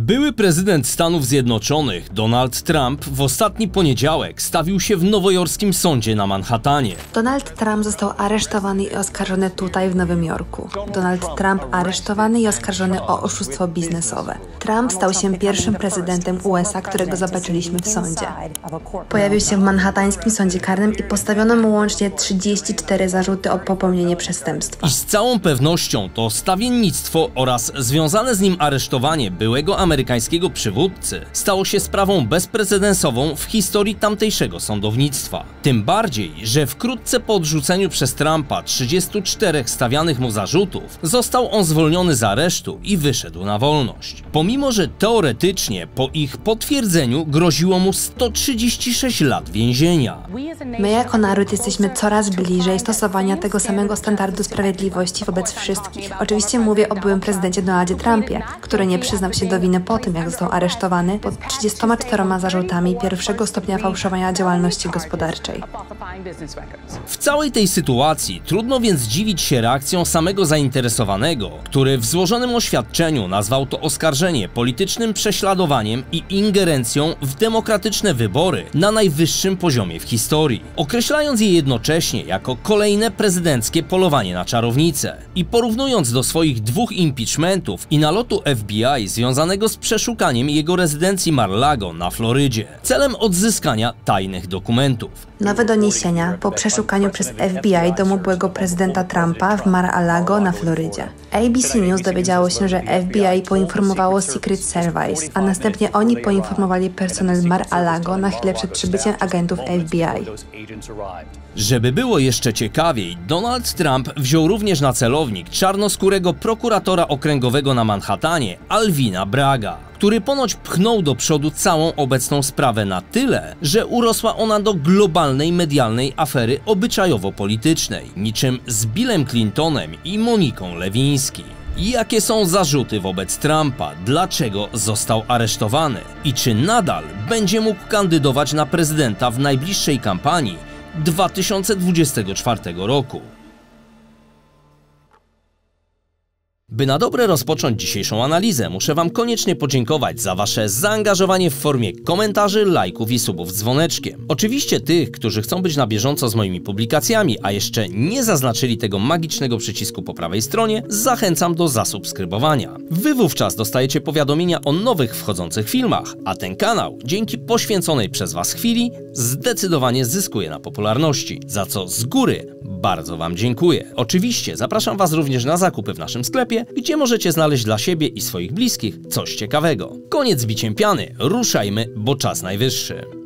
Były prezydent Stanów Zjednoczonych Donald Trump w ostatni poniedziałek stawił się w nowojorskim sądzie na Manhattanie. Donald Trump został aresztowany i oskarżony tutaj w Nowym Jorku. Donald Trump aresztowany i oskarżony o oszustwo biznesowe. Trump stał się pierwszym prezydentem USA, którego zobaczyliśmy w sądzie. Pojawił się w manhattańskim sądzie karnym i postawiono mu łącznie 34 zarzuty o popełnienie przestępstwa. I z całą pewnością to stawiennictwo oraz związane z nim aresztowanie byłego amerykańskiego przywódcy stało się sprawą bezprecedensową w historii tamtejszego sądownictwa. Tym bardziej, że wkrótce po odrzuceniu przez Trumpa 34 stawianych mu zarzutów został on zwolniony z aresztu i wyszedł na wolność. Pomimo, że teoretycznie po ich potwierdzeniu groziło mu 136 lat więzienia. My jako naród jesteśmy coraz bliżej stosowania tego samego standardu sprawiedliwości wobec wszystkich. Oczywiście mówię o byłym prezydencie Donaldzie Trumpie, który nie przyznał się do winy po tym, jak został aresztowany pod 34 zarzutami pierwszego stopnia fałszowania działalności gospodarczej. W całej tej sytuacji trudno więc dziwić się reakcją samego zainteresowanego, który w złożonym oświadczeniu nazwał to oskarżenie politycznym prześladowaniem i ingerencją w demokratyczne wybory na najwyższym poziomie w historii, określając je jednocześnie jako kolejne prezydenckie polowanie na czarownicę i porównując do swoich 2 impeachmentów i nalotu FBI związanego z przeszukaniem jego rezydencji Mar-a-Lago na Florydzie celem odzyskania tajnych dokumentów. Nowe doniesienia po przeszukaniu przez FBI domu byłego prezydenta Trumpa w Mar-a-Lago na Florydzie. ABC News dowiedziało się, że FBI poinformowało Secret Service, a następnie oni poinformowali personel Mar-a-Lago na chwilę przed przybyciem agentów FBI. Żeby było jeszcze ciekawiej, Donald Trump wziął również na celownik czarnoskórego prokuratora okręgowego na Manhattanie, Alvina Bragga, który ponoć pchnął do przodu całą obecną sprawę na tyle, że urosła ona do globalnej medialnej afery obyczajowo-politycznej, niczym z Billem Clintonem i Moniką Lewiński. Jakie są zarzuty wobec Trumpa, dlaczego został aresztowany i czy nadal będzie mógł kandydować na prezydenta w najbliższej kampanii 2024 roku. By na dobre rozpocząć dzisiejszą analizę, muszę Wam koniecznie podziękować za Wasze zaangażowanie w formie komentarzy, lajków i subów z dzwoneczkiem. Oczywiście tych, którzy chcą być na bieżąco z moimi publikacjami, a jeszcze nie zaznaczyli tego magicznego przycisku po prawej stronie, zachęcam do zasubskrybowania. Wy wówczas dostajecie powiadomienia o nowych wchodzących filmach, a ten kanał, dzięki poświęconej przez Was chwili, zdecydowanie zyskuje na popularności, za co z góry bardzo Wam dziękuję. Oczywiście zapraszam Was również na zakupy w naszym sklepie, gdzie możecie znaleźć dla siebie i swoich bliskich coś ciekawego. Koniec biciem piany, ruszajmy, bo czas najwyższy.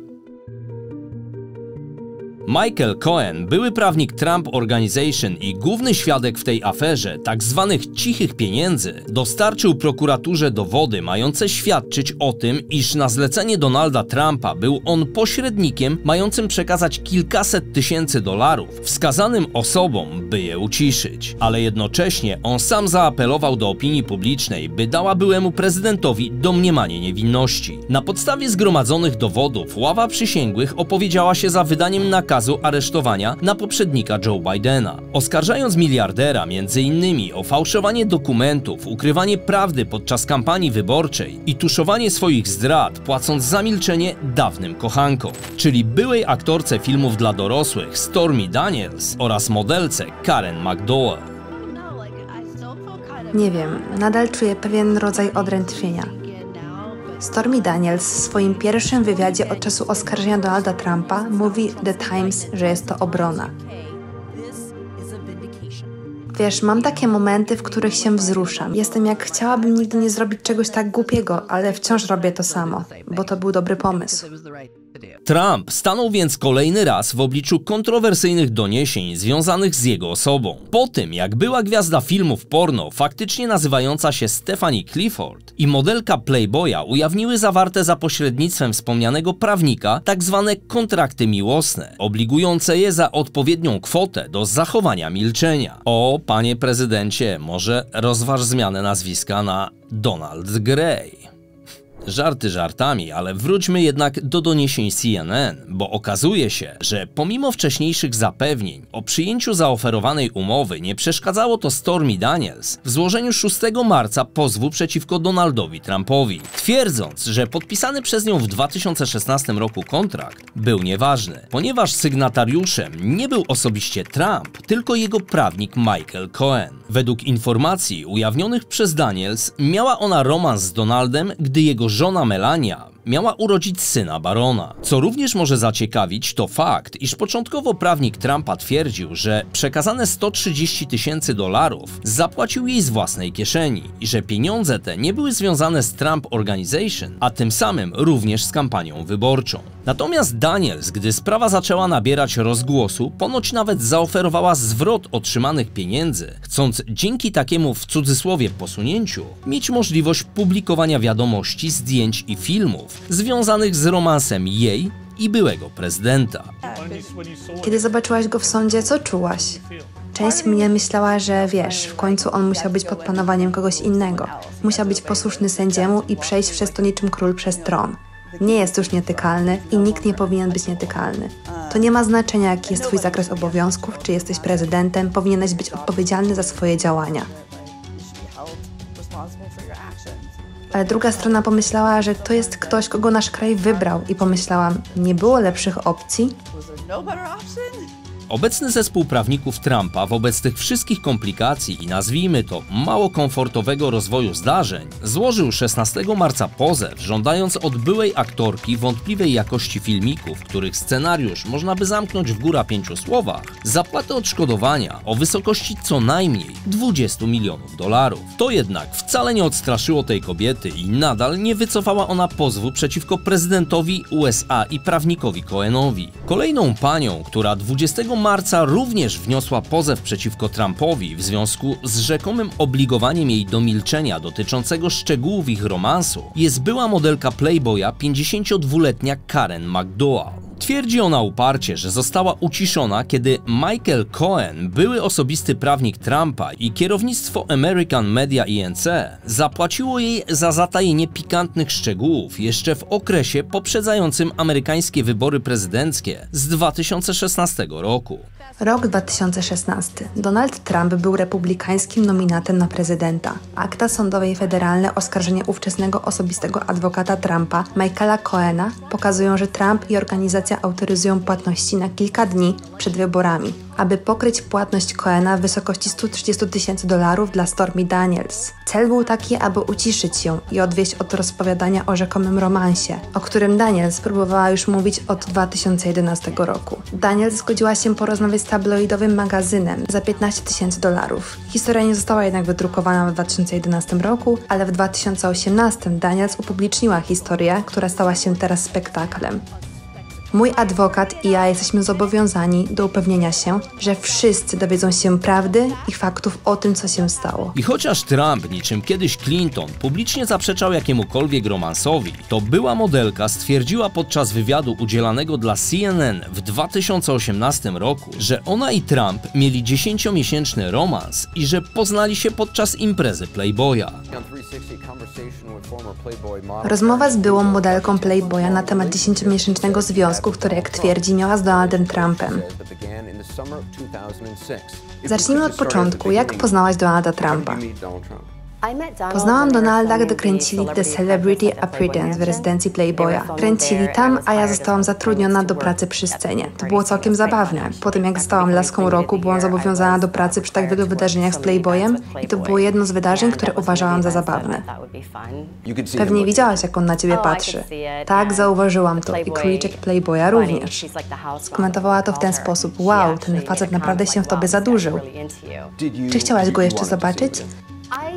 Michael Cohen, były prawnik Trump Organization i główny świadek w tej aferze tzw. cichych pieniędzy, dostarczył prokuraturze dowody mające świadczyć o tym, iż na zlecenie Donalda Trumpa był on pośrednikiem mającym przekazać kilkaset tysięcy dolarów wskazanym osobom, by je uciszyć. Ale jednocześnie on sam zaapelował do opinii publicznej, by dała byłemu prezydentowi domniemanie niewinności. Na podstawie zgromadzonych dowodów ława przysięgłych opowiedziała się za wydaniem nakazu aresztowania na poprzednika Joe Bidena, oskarżając miliardera m.in. o fałszowanie dokumentów, ukrywanie prawdy podczas kampanii wyborczej i tuszowanie swoich zdrad, płacąc za milczenie dawnym kochankom, czyli byłej aktorce filmów dla dorosłych Stormy Daniels oraz modelce Karen McDowell. Nie wiem, nadal czuję pewien rodzaj odrętwienia. Stormy Daniels w swoim pierwszym wywiadzie od czasu oskarżenia Donalda Trumpa mówi The Times, że jest to obrona. Wiesz, mam takie momenty, w których się wzruszam. Jestem jak chciałabym nigdy nie zrobić czegoś tak głupiego, ale wciąż robię to samo, bo to był dobry pomysł. Trump stanął więc kolejny raz w obliczu kontrowersyjnych doniesień związanych z jego osobą. Po tym, jak była gwiazda filmów porno, faktycznie nazywająca się Stephanie Clifford, i modelka Playboya ujawniły zawarte za pośrednictwem wspomnianego prawnika tzw. kontrakty miłosne, obligujące je za odpowiednią kwotę do zachowania milczenia. O, panie prezydencie, może rozważ zmianę nazwiska na Donald Gray. Żarty żartami, ale wróćmy jednak do doniesień CNN, bo okazuje się, że pomimo wcześniejszych zapewnień o przyjęciu zaoferowanej umowy nie przeszkadzało to Stormy Daniels w złożeniu 6 marca pozwu przeciwko Donaldowi Trumpowi, twierdząc, że podpisany przez nią w 2016 roku kontrakt był nieważny, ponieważ sygnatariuszem nie był osobiście Trump, tylko jego prawnik Michael Cohen. Według informacji ujawnionych przez Daniels miała ona romans z Donaldem, gdy jego żona Melania miała urodzić syna barona. Co również może zaciekawić, to fakt, iż początkowo prawnik Trumpa twierdził, że przekazane $130 000 zapłacił jej z własnej kieszeni i że pieniądze te nie były związane z Trump Organization, a tym samym również z kampanią wyborczą. Natomiast Daniels, gdy sprawa zaczęła nabierać rozgłosu, ponoć nawet zaoferowała zwrot otrzymanych pieniędzy, chcąc dzięki takiemu w cudzysłowie posunięciu mieć możliwość publikowania wiadomości, zdjęć i filmów związanych z romansem jej i byłego prezydenta. Kiedy zobaczyłaś go w sądzie, co czułaś? Część mnie myślała, że wiesz, w końcu on musiał być pod panowaniem kogoś innego. Musiał być posłuszny sędziemu i przejść przez to niczym król przez tron. Nie jest już nietykalny i nikt nie powinien być nietykalny. To nie ma znaczenia, jaki jest twój zakres obowiązków, czy jesteś prezydentem, powinieneś być odpowiedzialny za swoje działania. Ale druga strona pomyślała, że to jest ktoś, kogo nasz kraj wybrał i pomyślałam, nie było lepszych opcji? Obecny zespół prawników Trumpa wobec tych wszystkich komplikacji i nazwijmy to mało komfortowego rozwoju zdarzeń złożył 16 marca pozew, żądając od byłej aktorki wątpliwej jakości filmików, których scenariusz można by zamknąć w góra 5 słowach, zapłatę odszkodowania o wysokości co najmniej $20 milionów. To jednak wcale nie odstraszyło tej kobiety i nadal nie wycofała ona pozwu przeciwko prezydentowi USA i prawnikowi Cohenowi. Kolejną panią, która 20 marca również wniosła pozew przeciwko Trumpowi w związku z rzekomym obligowaniem jej do milczenia dotyczącego szczegółów ich romansu, jest była modelka Playboya 52-letnia Karen McDougal. Twierdzi ona uparcie, że została uciszona, kiedy Michael Cohen, były osobisty prawnik Trumpa i kierownictwo American Media Inc. zapłaciło jej za zatajenie pikantnych szczegółów jeszcze w okresie poprzedzającym amerykańskie wybory prezydenckie z 2016 roku. Rok 2016. Donald Trump był republikańskim nominatem na prezydenta. Akta sądowe i federalne oskarżenie ówczesnego osobistego adwokata Trumpa, Michaela Cohena, pokazują, że Trump i organizacja autoryzują płatności na kilka dni przed wyborami, aby pokryć płatność Cohena w wysokości $130 000 dla Stormy Daniels. Cel był taki, aby uciszyć ją i odwieść od rozpowiadania o rzekomym romansie, o którym Daniels próbowała już mówić od 2011 roku. Daniels zgodziła się porozmawiać z tabloidowym magazynem za $15 000. Historia nie została jednak wydrukowana w 2011 roku, ale w 2018 Daniels upubliczniła historię, która stała się teraz spektaklem. Mój adwokat i ja jesteśmy zobowiązani do upewnienia się, że wszyscy dowiedzą się prawdy i faktów o tym, co się stało. I chociaż Trump, niczym kiedyś Clinton, publicznie zaprzeczał jakiemukolwiek romansowi, to była modelka stwierdziła podczas wywiadu udzielanego dla CNN w 2018 roku, że ona i Trump mieli 10-miesięczny romans i że poznali się podczas imprezy Playboya. Rozmowa z byłą modelką Playboya na temat 10-miesięcznego związku, który, jak twierdzi, miała z Donaldem Trumpem. Zacznijmy od początku. Jak poznałaś Donalda Trumpa? Poznałam Donalda, gdy kręcili The Celebrity Apprentice w rezydencji Playboya. Kręcili tam, a ja zostałam zatrudniona do pracy przy scenie. To było całkiem zabawne. Po tym, jak zostałam laską roku, byłam zobowiązana do pracy przy tak wielu wydarzeniach z Playboyem i to było jedno z wydarzeń, które uważałam za zabawne. Pewnie widziałaś, jak on na ciebie patrzy. Tak, zauważyłam to i króliczek Playboya również. Skomentowała to w ten sposób. Wow, ten facet naprawdę się w tobie zadłużył. Czy chciałaś go jeszcze zobaczyć?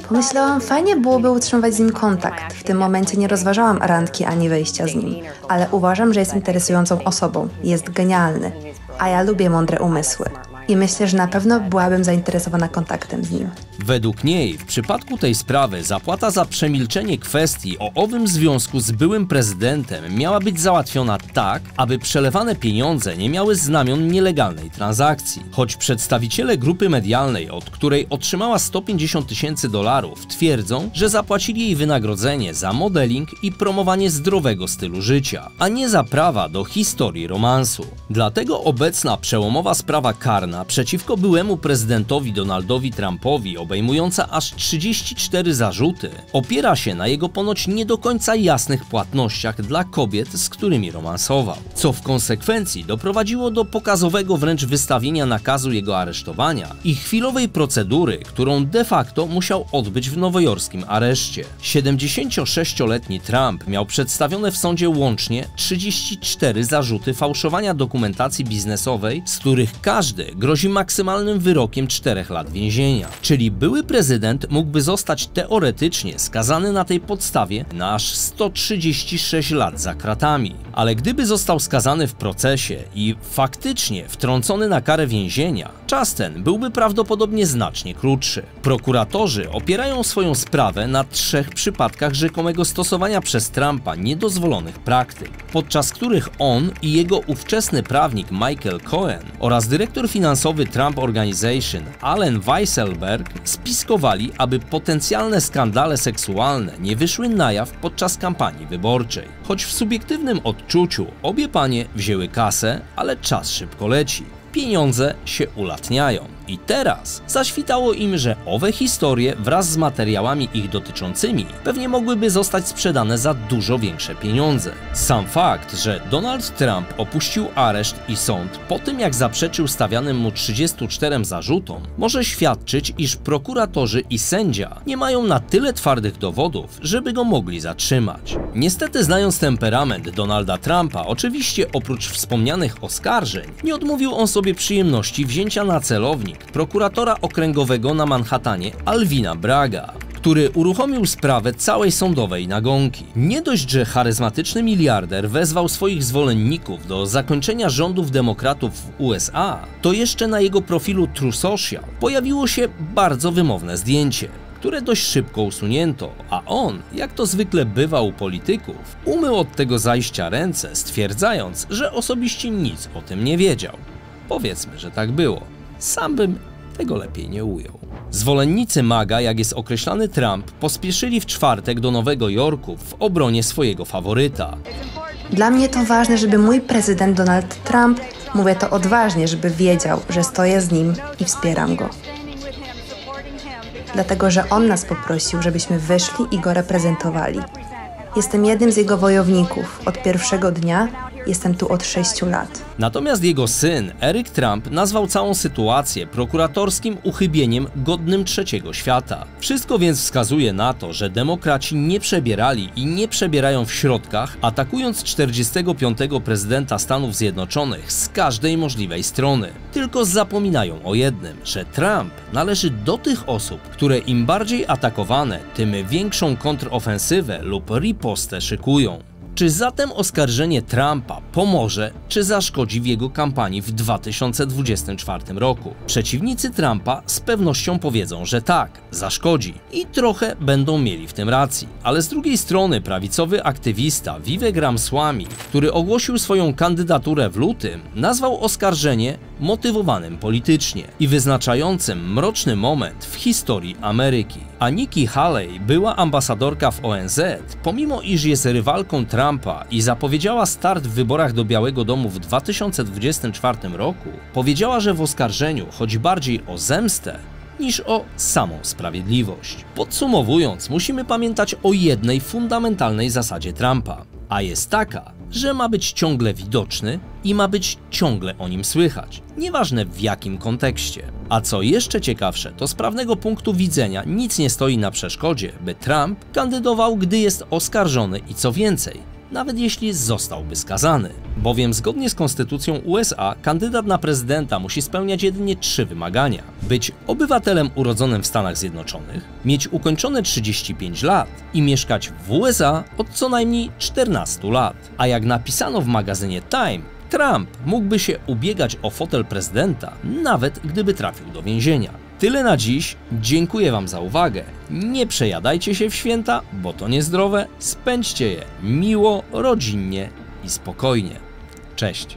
Pomyślałam, fajnie byłoby utrzymywać z nim kontakt. W tym momencie nie rozważałam randki ani wejścia z nim, ale uważam, że jest interesującą osobą. Jest genialny. A ja lubię mądre umysły. I myślę, że na pewno byłabym zainteresowana kontaktem z nim. Według niej w przypadku tej sprawy zapłata za przemilczenie kwestii o owym związku z byłym prezydentem miała być załatwiona tak, aby przelewane pieniądze nie miały znamion nielegalnej transakcji. Choć przedstawiciele grupy medialnej, od której otrzymała $150 000, twierdzą, że zapłacili jej wynagrodzenie za modeling i promowanie zdrowego stylu życia, a nie za prawa do historii romansu. Dlatego obecna przełomowa sprawa karna przeciwko byłemu prezydentowi Donaldowi Trumpowi, obejmująca aż 34 zarzuty, opiera się na jego ponoć nie do końca jasnych płatnościach dla kobiet, z którymi romansował, co w konsekwencji doprowadziło do pokazowego wręcz wystawienia nakazu jego aresztowania i chwilowej procedury, którą de facto musiał odbyć w nowojorskim areszcie. 76-letni Trump miał przedstawione w sądzie łącznie 34 zarzuty fałszowania dokumentacji biznesowej, z których każdy grozi maksymalnym wyrokiem 4 lat więzienia. Czyli były prezydent mógłby zostać teoretycznie skazany na tej podstawie na aż 136 lat za kratami. Ale gdyby został skazany w procesie i faktycznie wtrącony na karę więzienia, czas ten byłby prawdopodobnie znacznie krótszy. Prokuratorzy opierają swoją sprawę na 3 przypadkach rzekomego stosowania przez Trumpa niedozwolonych praktyk, podczas których on i jego ówczesny prawnik Michael Cohen oraz dyrektor finansowy Trump Organization Allen Weisselberg spiskowali, aby potencjalne skandale seksualne nie wyszły na jaw podczas kampanii wyborczej. Choć w subiektywnym odczuciu obie panie wzięły kasę, ale czas szybko leci. Pieniądze się ulatniają. I teraz zaświtało im, że owe historie wraz z materiałami ich dotyczącymi pewnie mogłyby zostać sprzedane za dużo większe pieniądze. Sam fakt, że Donald Trump opuścił areszt i sąd po tym, jak zaprzeczył stawianym mu 34 zarzutom, może świadczyć, iż prokuratorzy i sędzia nie mają na tyle twardych dowodów, żeby go mogli zatrzymać. Niestety, znając temperament Donalda Trumpa, oczywiście oprócz wspomnianych oskarżeń, nie odmówił on sobie przyjemności wzięcia na celownik prokuratora okręgowego na Manhattanie Alvina Bragga, który uruchomił sprawę całej sądowej nagonki. Nie dość, że charyzmatyczny miliarder wezwał swoich zwolenników do zakończenia rządów demokratów w USA, to jeszcze na jego profilu True Social pojawiło się bardzo wymowne zdjęcie, które dość szybko usunięto, a on, jak to zwykle bywa u polityków, umył od tego zajścia ręce, stwierdzając, że osobiście nic o tym nie wiedział. Powiedzmy, że tak było. Sam bym tego lepiej nie ujął. Zwolennicy MAGA, jak jest określany Trump, pospieszyli w czwartek do Nowego Jorku w obronie swojego faworyta. Dla mnie to ważne, żeby mój prezydent Donald Trump, mówię to odważnie, żeby wiedział, że stoję z nim i wspieram go. Dlatego, że on nas poprosił, żebyśmy wyszli i go reprezentowali. Jestem jednym z jego wojowników od pierwszego dnia. Jestem tu od 6 lat. Natomiast jego syn, Eric Trump, nazwał całą sytuację prokuratorskim uchybieniem godnym trzeciego świata. Wszystko więc wskazuje na to, że demokraci nie przebierali i nie przebierają w środkach, atakując 45. prezydenta Stanów Zjednoczonych z każdej możliwej strony. Tylko zapominają o jednym, że Trump należy do tych osób, które im bardziej atakowane, tym większą kontrofensywę lub ripostę szykują. Czy zatem oskarżenie Trumpa pomoże, czy zaszkodzi w jego kampanii w 2024 roku? Przeciwnicy Trumpa z pewnością powiedzą, że tak, zaszkodzi i trochę będą mieli w tym racji. Ale z drugiej strony prawicowy aktywista Vivek Ramaswamy, który ogłosił swoją kandydaturę w lutym, nazwał oskarżenie motywowanym politycznie i wyznaczającym mroczny moment w historii Ameryki. A Nikki Haley, była ambasadorka w ONZ, pomimo iż jest rywalką Trumpa i zapowiedziała start w wyborach do Białego Domu w 2024 roku, powiedziała, że w oskarżeniu chodzi bardziej o zemstę niż o samą sprawiedliwość. Podsumowując, musimy pamiętać o jednej fundamentalnej zasadzie Trumpa, a jest taka, że ma być ciągle widoczny i ma być ciągle o nim słychać, nieważne w jakim kontekście. A co jeszcze ciekawsze, to z prawnego punktu widzenia nic nie stoi na przeszkodzie, by Trump kandydował, gdy jest oskarżony i co więcej, nawet jeśli zostałby skazany. Bowiem zgodnie z konstytucją USA kandydat na prezydenta musi spełniać jedynie 3 wymagania. Być obywatelem urodzonym w Stanach Zjednoczonych, mieć ukończone 35 lat i mieszkać w USA od co najmniej 14 lat. A jak napisano w magazynie Time, Trump mógłby się ubiegać o fotel prezydenta, nawet gdyby trafił do więzienia. Tyle na dziś. Dziękuję Wam za uwagę. Nie przejadajcie się w święta, bo to niezdrowe. Spędźcie je miło, rodzinnie i spokojnie. Cześć.